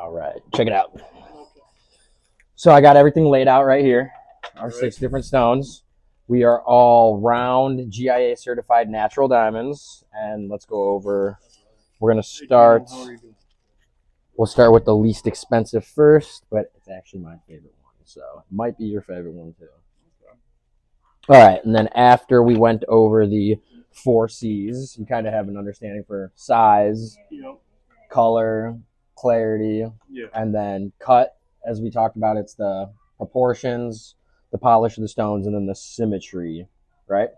All right, check it out. So I got everything laid out right here. Our 6 different stones. We are all round GIA certified natural diamonds. And let's go over, we're going to start, we'll start with the least expensive first, but it's actually my favorite one. So it might be your favorite one too. All right, and then after we went over the 4 C's, you kind of have an understanding for size, color, clarity, and then cut. As we talked about, it's the proportions, the polish of the stones, and then the symmetry, right?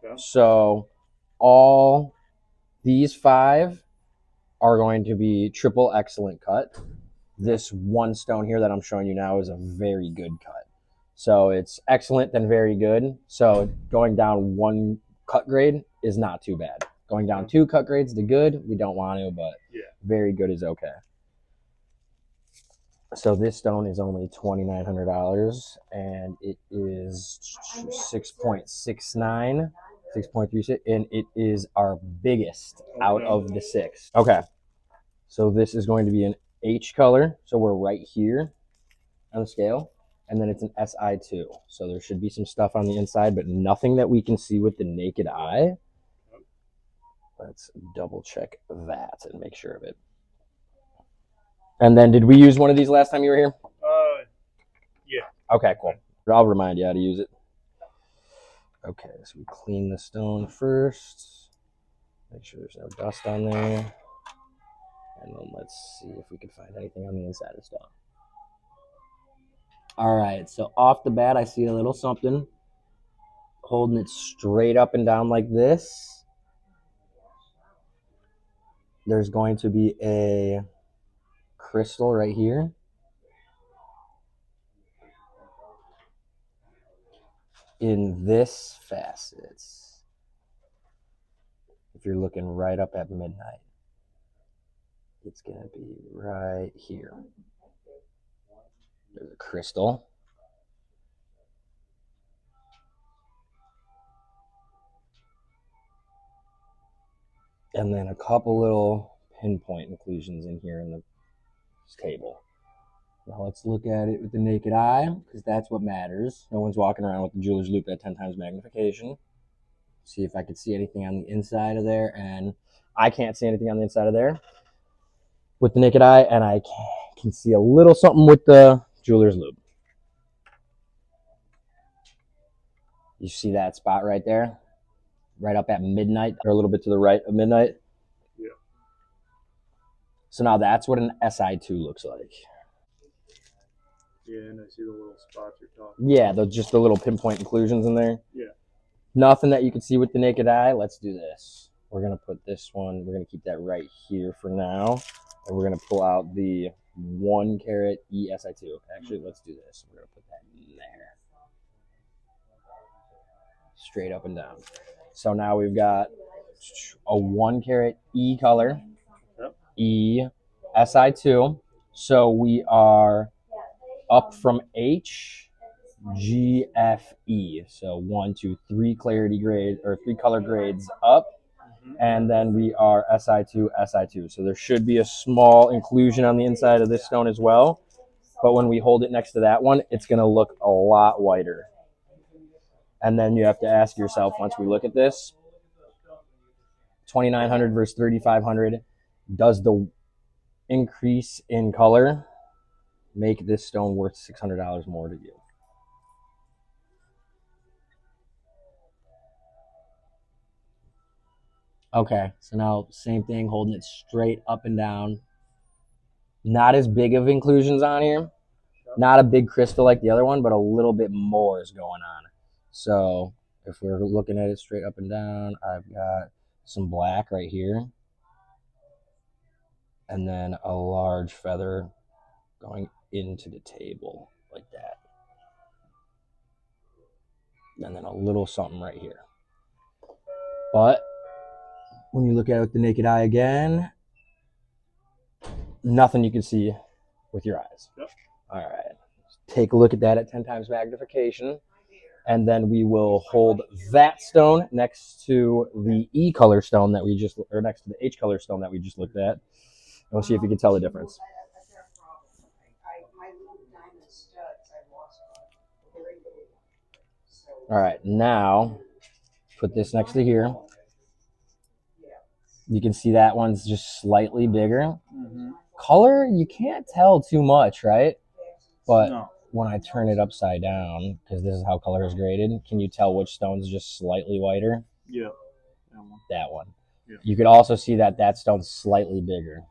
Okay. So all these 5 are going to be triple excellent cut. This one stone here that I'm showing you now is a very good cut. So it's excellent, then very good. So going down 1 cut grade is not too bad. Going down 2 cut grades to good, we don't want to, but very good is okay. So this stone is only $2,900, and it is 6.69, 6.36, and it is our biggest out of the 6. Okay, so this is going to be an H color, so we're right here on the scale. And then it's an SI2. So there should be some stuff on the inside, but nothing that we can see with the naked eye. Let's double check that and make sure of it. And then did we use one of these last time you were here? Yeah. Okay, cool. I'll remind you how to use it. Okay, so we clean the stone first. Make sure there's no dust on there. And then let's see if we can find anything on the inside of the stone. All right, so off the bat, I see a little something. Holding it straight up and down like this. There's going to be a crystal right here. In this facet, if you're looking right up at midnight, it's going to be right here. There's a crystal. And then a couple little pinpoint inclusions in here in the table. Now let's look at it with the naked eye, because that's what matters. No one's walking around with the jeweler's loupe at 10 times magnification. See if I can see anything on the inside of there, and I can't see anything on the inside of there with the naked eye, and I can see a little something with the jeweler's loupe. You see that spot right there? Right up at midnight, or a little bit to the right of midnight? Yeah. So now that's what an SI2 looks like. Yeah, and I see the little spots you're talking about. Yeah, just the little pinpoint inclusions in there. Yeah. Nothing that you can see with the naked eye. Let's do this. We're going to put this one, we're going to keep that right here for now. And we're going to pull out the 1 carat ESI2. Actually, let's do this. We're going to put that in there. Straight up and down. So now we've got a 1 carat E color. Yep. E SI2. So we are up from H, G, F, E. So 1, 2, 3 clarity grades, or 3 color grades up. And then we are SI2, SI2. So there should be a small inclusion on the inside of this stone as well. But when we hold it next to that one, it's going to look a lot whiter. And then you have to ask yourself, once we look at this, 2,900 versus 3,500, does the increase in color make this stone worth $600 more to you? Okay, so now same thing, holding it straight up and down. Not as big of inclusions on here. Not a big crystal like the other one, but a little bit more is going on. So if we're looking at it straight up and down, I've got some black right here. And then a large feather going into the table like that. And then a little something right here. But when you look at it with the naked eye again, nothing you can see with your eyes. Yep. All right. Take a look at that at 10 times magnification. And then we will hold that stone next to the E color stone that we just, or next to the H color stone that we just looked at. And we'll see if you can tell the difference. All right, now put this next to here. You can see that one's just slightly bigger. Mm-hmm. Color, you can't tell too much, right? But No. when I turn it upside down, because this is how color is graded, can you tell which stone's just slightly whiter? Yeah. That one. That one. Yeah. You could also see that that stone's slightly bigger.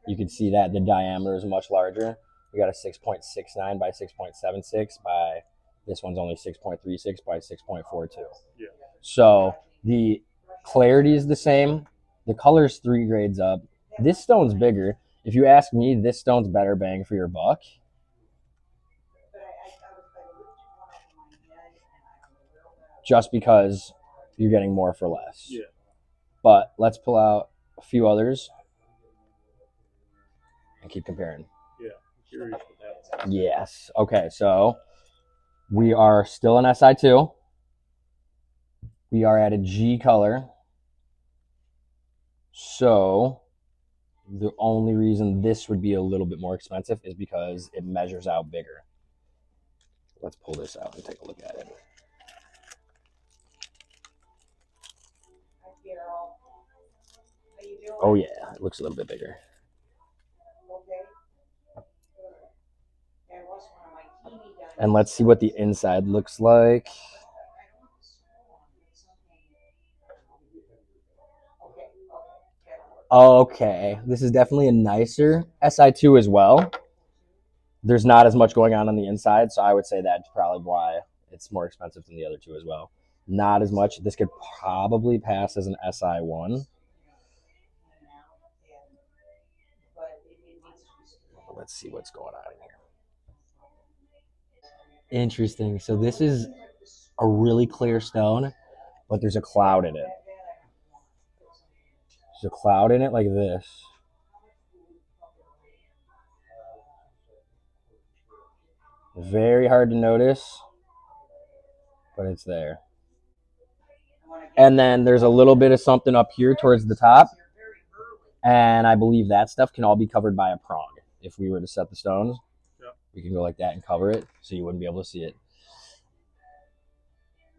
You can see that the diameter is much larger. We got a 6.69 by 6.76 by this one's only 6.36 by 6.42. Yeah. So the clarity is the same. The color's 3 grades up. This stone's bigger. If you ask me, this stone's better bang for your buck. Just because you're getting more for less. Yeah. But let's pull out a few others and keep comparing. Yeah. I'm curious what that is. Yes. Okay, so we are still in SI2. We are at a G color. So the only reason this would be a little bit more expensive is because it measures out bigger. Let's pull this out and take a look at it. Oh yeah, it looks a little bit bigger. And let's see what the inside looks like. Okay, this is definitely a nicer SI2 as well. There's not as much going on the inside, so I would say that's probably why it's more expensive than the other two as well. Not as much. This could probably pass as an SI1. Let's see what's going on here. Interesting. So this is a really clear stone, but there's a cloud in it. There's a cloud in it like this. Very hard to notice, but it's there. And then there's a little bit of something up here towards the top. And I believe that stuff can all be covered by a prong. If we were to set the stones, we can go like that and cover it so you wouldn't be able to see it.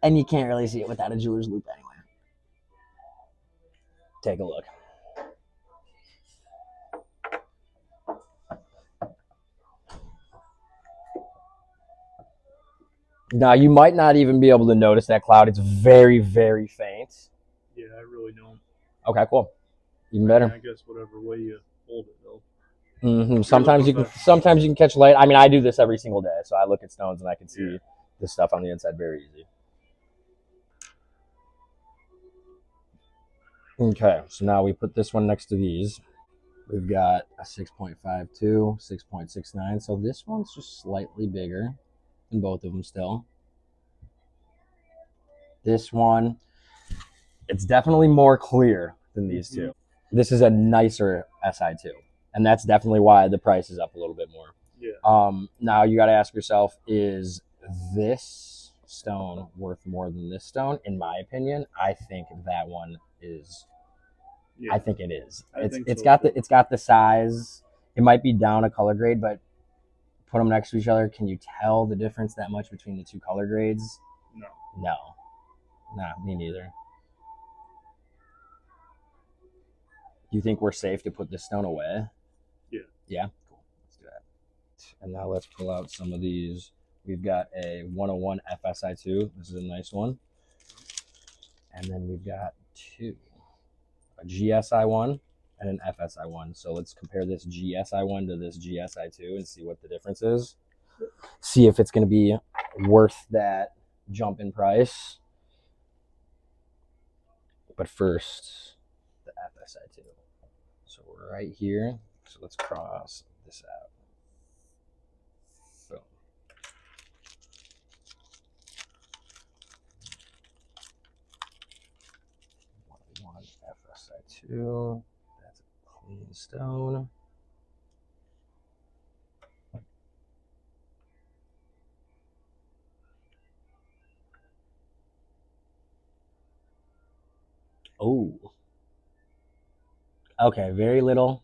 And you can't really see it without a jeweler's loupe anyway. Take a look. Now, you might not even be able to notice that cloud. It's very, very faint. Yeah, I really don't. Okay, cool. Even better. I guess whatever way you hold it, though. Mm-hmm. Sometimes you can catch light. I mean, I do this every single day, so I look at stones and I can see the stuff on the inside very easy. Okay, so now we put this one next to these. We've got a 6.52, 6.69. So this one's just slightly bigger than both of them still. This one, it's definitely more clear than these two. This is a nicer SI2. And that's definitely why the price is up a little bit more. Yeah. Now you got to ask yourself, is this stone worth more than this stone? In my opinion, I think that one is. Yeah. I think it is. It's got the size. It might be down a color grade, but put them next to each other. Can you tell the difference that much between the two color grades? No. Nah, me neither. Do you think we're safe to put this stone away? Yeah. Yeah? Cool. Let's do that. And now let's pull out some of these. We've got a 101 FSI2. This is a nice one. And then we've got two. A GSI1 and an FSI1. So let's compare this GSI1 to this GSI2 and see what the difference is. See if it's going to be worth that jump in price. But first, the FSI2. So we're right here. So let's cross this out. Boom. One FSI2. That's a clean stone. Oh. Okay, very little.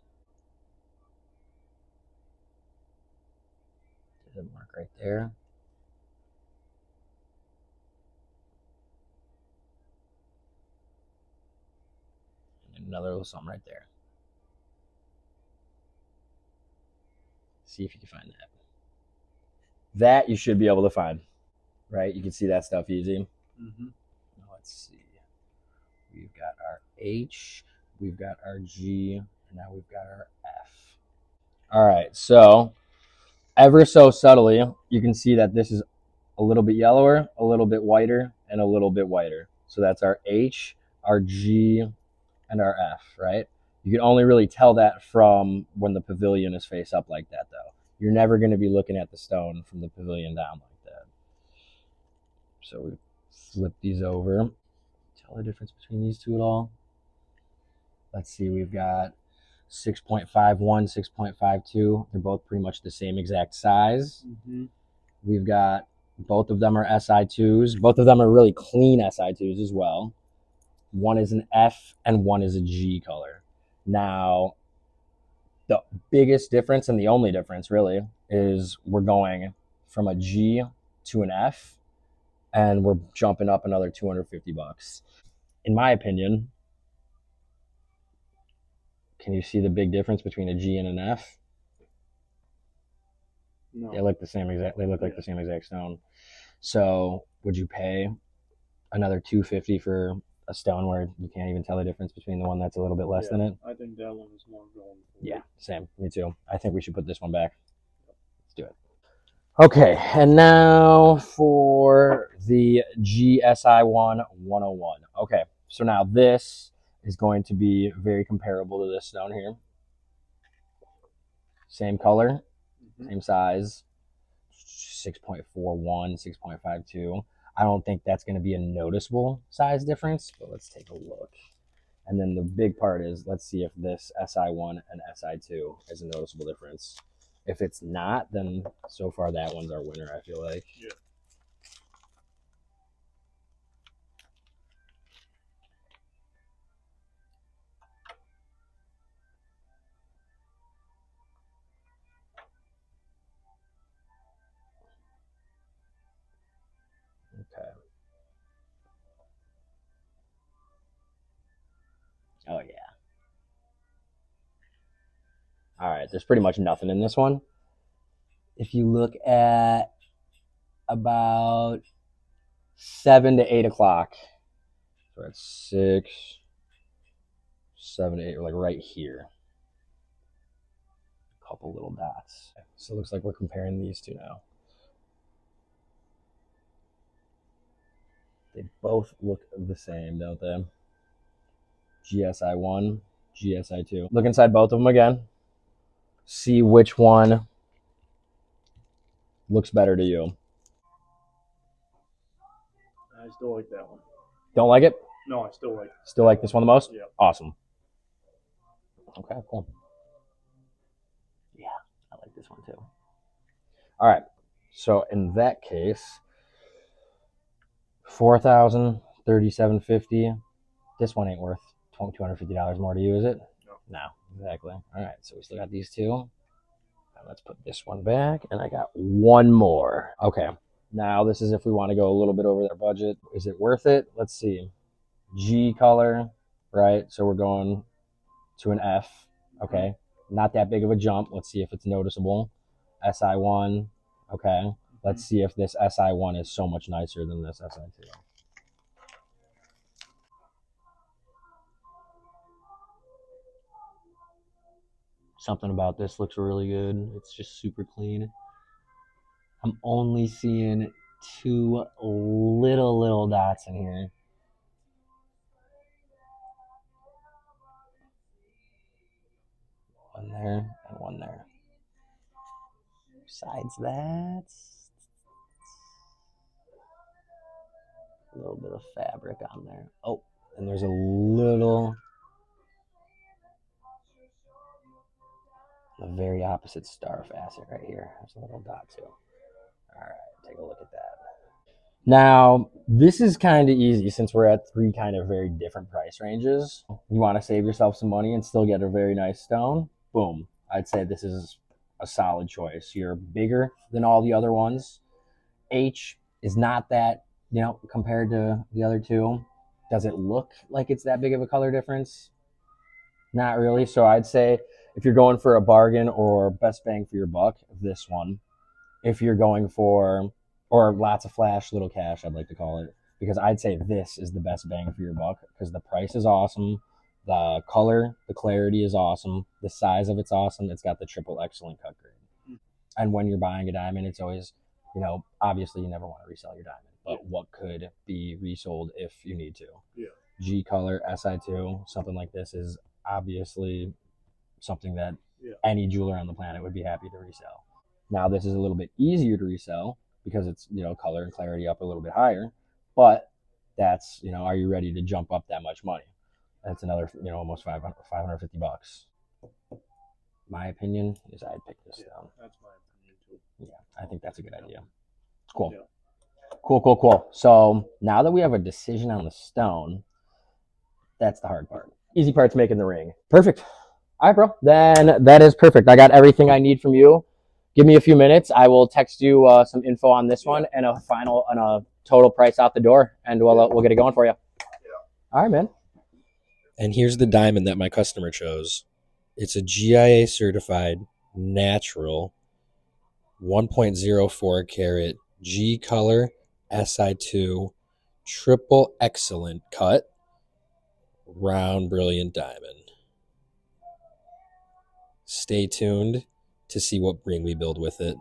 There's a mark right there. another little something right there. See if you can find that. That you should be able to find, right? You can see that stuff easy. Mm-hmm. Let's see. We've got our H, we've got our G, and now we've got our F. All right, so ever so subtly, you can see that this is a little bit yellower, a little bit whiter, and a little bit whiter. So that's our H, our G, and our F, right? You can only really tell that from when the pavilion is face up like that, though. You're never going to be looking at the stone from the pavilion down like that. So we flip these over. Tell the difference between these two at all? Let's see, we've got 6.51, 6.52. They're both pretty much the same exact size. Mm-hmm. We've got, both of them are SI2s. Both of them are really clean SI2s as well. One is an F and one is a G color. Now, the biggest difference and the only difference really is we're going from a G to an F, and we're jumping up another $250. In my opinion, can you see the big difference between a G and an F? No. They look the same exact. They look like the same exact stone. So, would you pay another $250 for a stone where you can't even tell the difference between the one that's a little bit less than it? I think that one is more going for Yeah, it. same. Me too. I think we should put this one back. Let's do it. Okay, and now for the GSI1 101. Okay, so now this is going to be very comparable to this stone here. Same color, same size, 6.41, 6.52. I don't think that's going to be a noticeable size difference, but let's take a look. And then the big part is, let's see if this SI1 and SI2 is a noticeable difference. If it's not, then so far that one's our winner, I feel like. Yeah. Okay. Oh, yeah. All right, there's pretty much nothing in this one. If you look at about 7 to 8 o'clock, so at 6, 7 to 8, like right here. A couple little dots. So it looks like we're comparing these two now. They both look the same, don't they? GSI1, GSI2. Look inside both of them again. See which one looks better to you. I still like that one. Don't like it? No, I still like it. Still like this one the most? Yeah. Awesome. Okay, cool. Yeah, I like this one too. All right. So in that case, $4,000, $3,750. This one ain't worth $250 more to you, is it? No, exactly. All right, so we still got these two. Let's put this one back, and I got one more. Okay, now this is if we want to go a little bit over their budget. Is it worth it? Let's see. G color, right? So we're going to an F. Okay, not that big of a jump. Let's see if it's noticeable. SI1. Okay, let's see if this SI1 is so much nicer than this SI2. Something about this looks really good. It's just super clean. I'm only seeing two little dots in here. One there and one there. Besides that, a little bit of fabric on there. Oh, and there's a very opposite star facet right here. There's a little dot too. All right, take a look at that. Now, this is kind of easy since we're at three kind of very different price ranges. You want to save yourself some money and still get a very nice stone? Boom. I'd say this is a solid choice. You're bigger than all the other ones. H is not that, compared to the other two. Does it look like it's that big of a color difference? Not really. So I'd say if you're going for a bargain or best bang for your buck, this one. If you're going for, or lots of flash, little cash, I'd like to call it, because I'd say this is the best bang for your buck because the price is awesome. The color, the clarity is awesome. The size of it's awesome. It's got the triple excellent cut grade. And when you're buying a diamond, it's always, obviously you never want to resell your diamond, but what could be resold if you need to? Yeah. G color, SI2, something like this is obviously something that Yeah. any jeweler on the planet would be happy to resell. Now this is a little bit easier to resell because it's color and clarity up a little bit higher, but that's are you ready to jump up that much money? That's another almost 550 bucks. My opinion is I'd pick this down. That's my opinion too. Yeah, I think that's a good idea. Cool. Yeah. Cool. So now that we have a decision on the stone, that's the hard part. Easy part's making the ring. Perfect. All right, bro. Then that is perfect. I got everything I need from you. Give me a few minutes. I will text you some info on this one and a total price out the door, and we'll get it going for you. All right, man. And here's the diamond that my customer chose. It's a GIA certified natural 1.04 carat G color SI2 triple excellent cut round brilliant diamond. Stay tuned to see what ring we build with it.